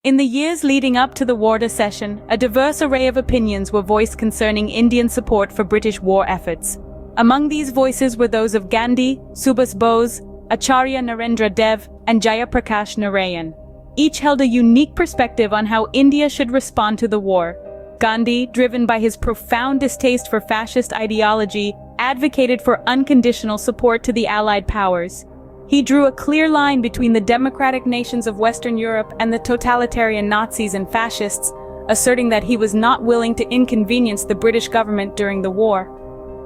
In the years leading up to the Wardha session, a diverse array of opinions were voiced concerning Indian support for British war efforts. Among these voices were those of Gandhi, Subhas Bose, Acharya Narendra Dev, and Jayaprakash Narayan. Each held a unique perspective on how India should respond to the war. Gandhi, driven by his profound distaste for fascist ideology, advocated for unconditional support to the Allied powers. He drew a clear line between the democratic nations of Western Europe and the totalitarian Nazis and fascists, asserting that he was not willing to inconvenience the British government during the war.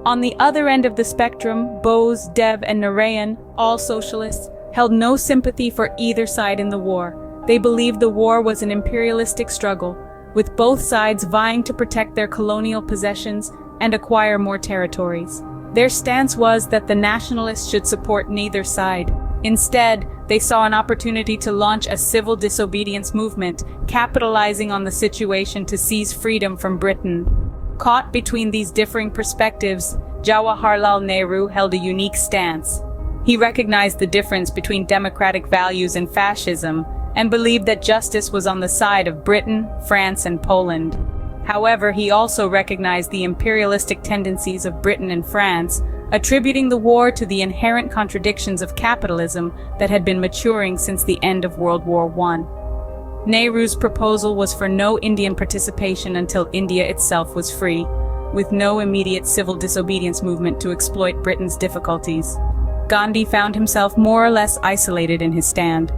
On the other end of the spectrum, Bose, Dev, and Narayan, all socialists, held no sympathy for either side in the war. They believed the war was an imperialistic struggle, with both sides vying to protect their colonial possessions and acquire more territories. Their stance was that the nationalists should support neither side. Instead, they saw an opportunity to launch a civil disobedience movement, capitalizing on the situation to seize freedom from Britain. Caught between these differing perspectives, Jawaharlal Nehru held a unique stance. He recognized the difference between democratic values and fascism, and believed that justice was on the side of Britain, France, and Poland. However, he also recognized the imperialistic tendencies of Britain and France, attributing the war to the inherent contradictions of capitalism that had been maturing since the end of World War I. Nehru's proposal was for no Indian participation until India itself was free, with no immediate civil disobedience movement to exploit Britain's difficulties. Gandhi found himself more or less isolated in his stand.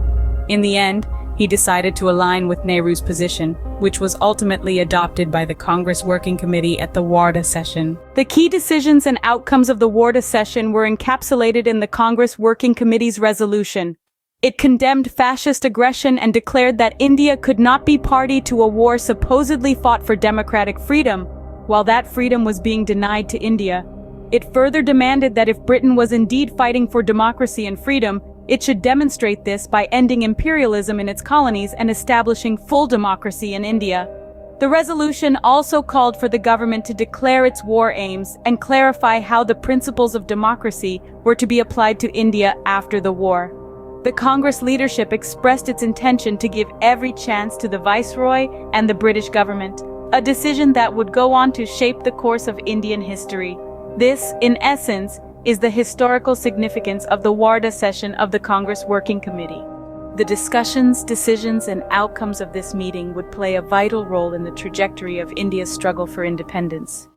In the end, he decided to align with Nehru's position, which was ultimately adopted by the Congress Working Committee at the Wardha session. The key decisions and outcomes of the Wardha session were encapsulated in the Congress Working Committee's resolution. It condemned fascist aggression and declared that India could not be party to a war supposedly fought for democratic freedom, while that freedom was being denied to India. It further demanded that if Britain was indeed fighting for democracy and freedom, it should demonstrate this by ending imperialism in its colonies and establishing full democracy in India. The resolution also called for the government to declare its war aims and clarify how the principles of democracy were to be applied to India after the war. The Congress leadership expressed its intention to give every chance to the Viceroy and the British government, a decision that would go on to shape the course of Indian history. This, in essence, is the historical significance of the Wardha session of the Congress Working Committee. The discussions, decisions, and outcomes of this meeting would play a vital role in the trajectory of India's struggle for independence.